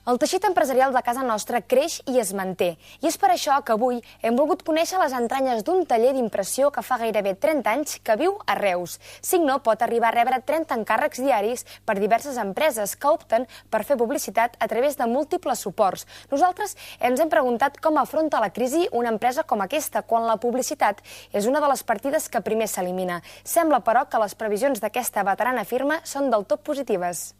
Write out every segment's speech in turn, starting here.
El teixit empresarial de casa nostra creix i es manté. I és per això que avui hem volgut conèixer les entranyes d'un taller d'impressió que fa gairebé 30 anys que viu a Reus. Signo pot arribar a rebre 30 encàrrecs diaris per diverses empreses que opten per fer publicitat a través de múltiples suports. Nosaltres ens hem preguntat com afronta la crisi una empresa com aquesta, quan la publicitat és una de les partides que primer s'elimina. Sembla, però, que les previsions d'aquesta veterana firma són del tot positives.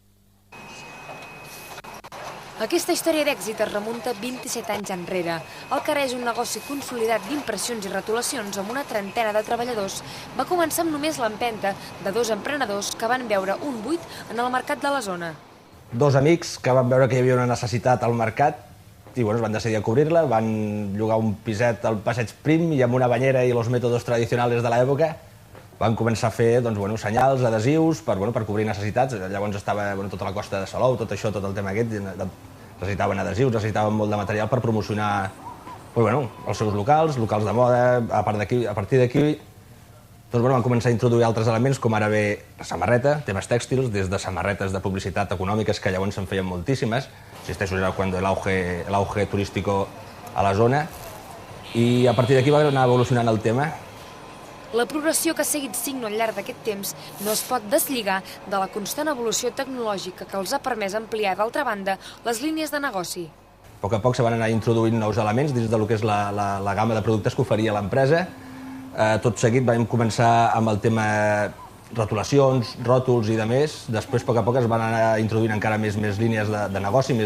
Aquesta història d'èxit es remunta 27 anys enrere. El carrer és un negoci consolidat d'impressions i rotulacions amb una trentena de treballadors. Va començar amb només l'empenta de dos emprenedors que van veure un buit en el mercat de la zona. Dos amics que van veure que hi havia una necessitat al mercat i es van decidir a cobrir-la, van llogar un piset al Passeig Prim i amb una banyera i els mètodes tradicionals de l'època van començar a fer senyals, adhesius, per cobrir necessitats. Llavors estava tota la costa de Salou, tot això, tot el tema aquest, necessitaven adhesius, necessitaven molt de material per promocionar els seus locals de moda. A partir d'aquí van començar a introduir altres elements, com ara bé la samarreta, temes tèxtils, des de samarretes de publicitat econòmiques, que llavors se'n feien moltíssimes. Insisteixo, era quan el auge turístico a la zona. I a partir d'aquí va anar evolucionant el tema. La progressió que ha seguit Signo al llarg d'aquest temps no es pot deslligar de la constant evolució tecnològica que els ha permès ampliar, d'altra banda, les línies de negoci. A poc a poc se van anar introduint nous elements dins del que és la gamma de productes que oferia l'empresa. Tot seguit vam començar amb el tema rotulacions, ròtols i demés. Després, a poc es van anar introduint encara més línies de negoci,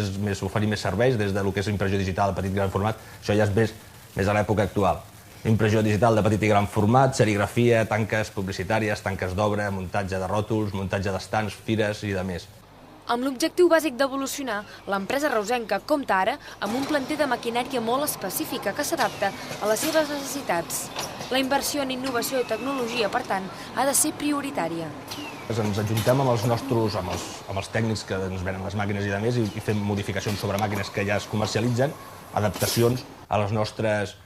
oferir més serveis, des del que és impressió digital de petit i gran format. Això ja és més a l'època actual. Impressió digital de petit i gran format, serigrafia, tanques publicitàries, tanques d'obra, muntatge de ròtols, muntatge d'estants, fires i demés. Amb l'objectiu bàsic d'evolucionar, l'empresa reusenca compta ara amb un planter de maquinària molt específica que s'adapta a les seves necessitats. La inversió en innovació i tecnologia, per tant, ha de ser prioritària. Ens ajuntem amb els tècnics que ens venen les màquines i demés i fem modificacions sobre màquines que ja es comercialitzen, adaptacions a les nostres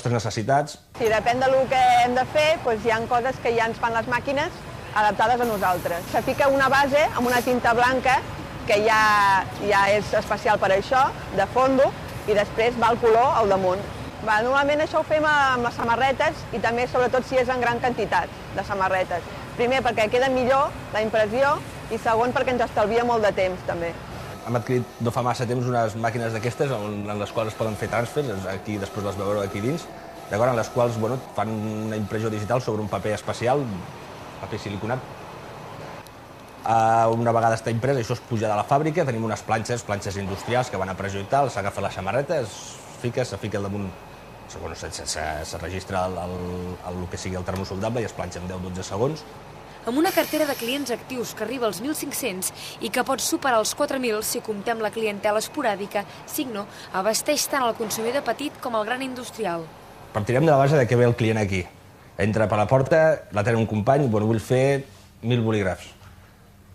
necessitats. Si depèn del que hem de fer, hi ha coses que ja ens fan les màquines adaptades a nosaltres. Se fica una base amb una tinta blanca, que ja és especial per això, de fondo, i després va el color al damunt. Normalment això ho fem amb les samarretes i també, sobretot, si és en gran quantitat de samarretes. Primer, perquè queda millor la impressió i segon, perquè ens estalvia molt de temps, també. Hem adquirit no fa massa temps unes màquines d'aquestes en les quals es poden fer transfers, aquí després les veureu aquí dins, en les quals fan una impressió digital sobre un paper especial, paper siliconat. Una vegada està imprès, això es puja de la fàbrica, tenim unes planxes industrials que van a pressió i tal, s'agafa la samarreta, se fica al damunt, se registra el que sigui el termosoldable i es planxa en 10-12 segons. Amb una cartera de clients actius que arriba als 1.500 i que pot superar els 4.000 si comptem la clientela esporàdica, Signo abasteix tant el consumidor petit com el gran industrial. Partirem de la base que ve el client aquí. Entra per la porta, l'atén un company, vull fer 1.000 bolígrafs.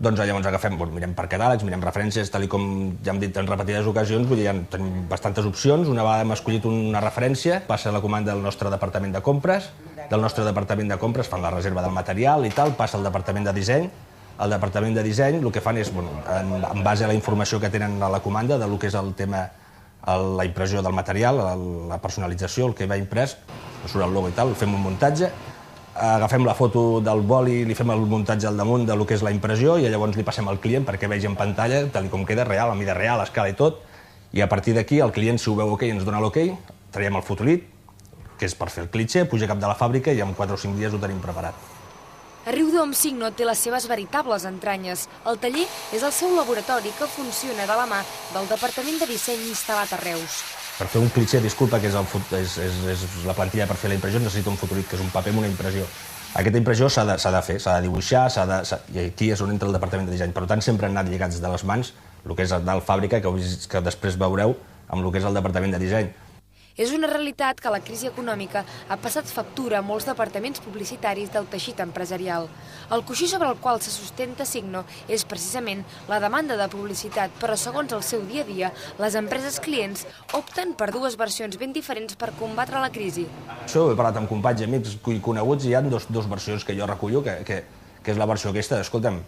Doncs llavors mirem per catàlegs, mirem referències, tal com ja hem dit en repetides ocasions, tenim bastantes opcions. Una vegada hem escollit una referència, passa la comanda del nostre departament de compres, fan la reserva del material i tal, passa al departament de disseny. Al departament de disseny el que fan és, en base a la informació que tenen a la comanda, del que és el tema, la impressió del material, la personalització, el que va imprès, surt el logo i tal, fem un muntatge, agafem la foto del boli, li fem el muntatge al damunt del que és la impressió i llavors li passem al client perquè vegi en pantalla, tal com queda, real, a mida real, a escala i tot, i a partir d'aquí el client, si ho veu ok, ens dona l'ok, traiem el fotolit, que és per fer el clitxer, puja cap de la fàbrica i en 4 o 5 dies ho tenim preparat. A Riudoms, Signo té les seves veritables entranyes. El taller és el seu laboratori que funciona de la mà del Departament de Disseny instal·lat a Reus. Per fer un clitxer, disculpa, que és la plantilla per fer la impressió, necessita un fotolit, que és un paper amb una impressió. Aquesta impressió s'ha de fer, s'ha de dibuixar, i aquí és on entra el departament de disseny. Per tant, sempre han anat lligats de les mans, el que és dalt fàbrica, que després veureu amb el que és el departament de disseny. És una realitat que la crisi econòmica ha passat factura a molts departaments publicitaris del teixit empresarial. El coixí sobre el qual se sustenta Signo és precisament la demanda de publicitat, però segons el seu dia a dia, les empreses clients opten per dues versions ben diferents per combatre la crisi. Això ho he parlat amb companys i amics coneguts i hi ha dos versions que jo recullo, que és la versió aquesta, escolta'm,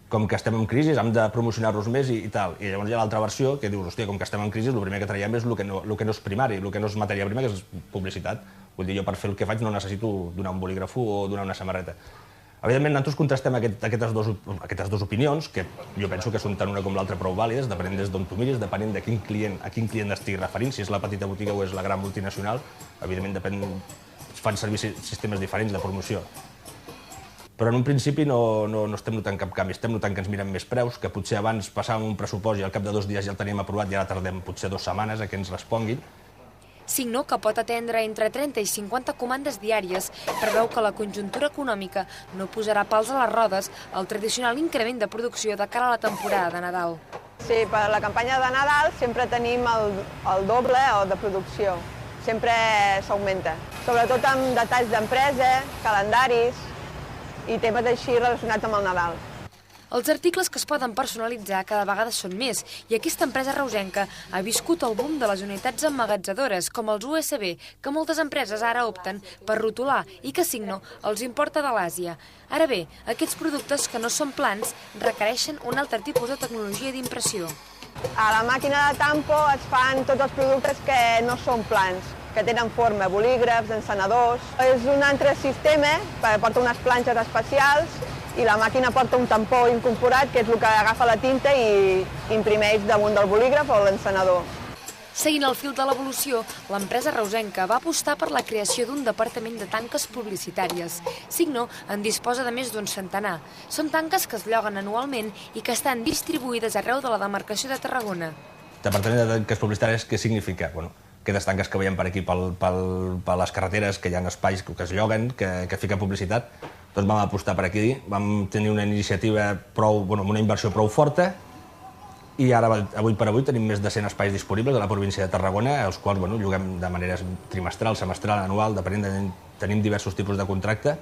com que estem en crisi, hem de promocionar-los més i tal. I llavors hi ha l'altra versió que dius, hòstia, com que estem en crisi, el primer que traiem és el que no és primari, el que no és matèria prima, que és publicitat. Vull dir, jo per fer el que faig no necessito donar un bolígraf o donar una samarreta. Evidentment, nosaltres contrastem aquestes dues opinions, que jo penso que són tant una com l'altra prou vàlides, depenent des d'on tu miris, depenent de a quin client estigui referint, si és la petita botiga o és la gran multinacional. Evidentment, fan servir sistemes diferents de promoció. Però en un principi no estem notant cap canvi, estem notant que ens miren més preus, que potser abans passàvem un pressupost i al cap de 2 dies ja el teníem aprovat i ara tardem potser 2 setmanes a que ens responguin. Signo, que pot atendre entre 30 i 50 comandes diàries, preveu que la conjuntura econòmica no posarà pals a les rodes al tradicional increment de producció de cara a la temporada de Nadal. Sí, per la campanya de Nadal sempre tenim el doble de producció, sempre s'augmenta. Sobretot amb detalls d'empresa, calendaris i temes així relacionats amb el Nadal. Els articles que es poden personalitzar cada vegada són més i aquesta empresa reusenca ha viscut el boom de les unitats emmagatzadores, com els USB, que moltes empreses ara opten per rotular i que Signo els importa de l'Àsia. Ara bé, aquests productes que no són plans requereixen un altre tipus de tecnologia d'impressió. A la màquina de tampo es fan tots els productes que no són plans, que tenen forma, bolígrafs, encenedors. És un altre sistema, porta unes planxes especials i la màquina porta un tampó incorporat, que és el que agafa la tinta i imprimeix damunt del bolígraf o l'encenedor. Seguint el fil de l'evolució, l'empresa reusenca va apostar per la creació d'un departament de tanques publicitàries. Signo en disposa de més d'un centenar. Són tanques que es lloguen anualment i que estan distribuïdes arreu de la demarcació de Tarragona. Departament de tanques publicitàries, què significa? Bueno, aquestes tanques que veiem per aquí, per les carreteres, que hi ha espais que es lloguen, que fiquen publicitat, doncs vam apostar per aquí, vam tenir una iniciativa amb una inversió prou forta i ara, avui per avui, tenim més de 100 espais disponibles a la província de Tarragona, els quals lloguem de manera trimestral, semestral, anual, depenent, tenim diversos tipus de contracte.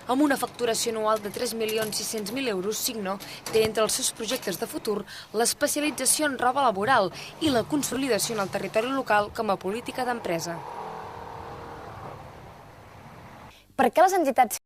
Amb una facturació anual de 3.600.000 euros, Signo té entre els seus projectes de futur l'especialització en roba laboral i la consolidació en el territori local com a política d'empresa. Per què les entitats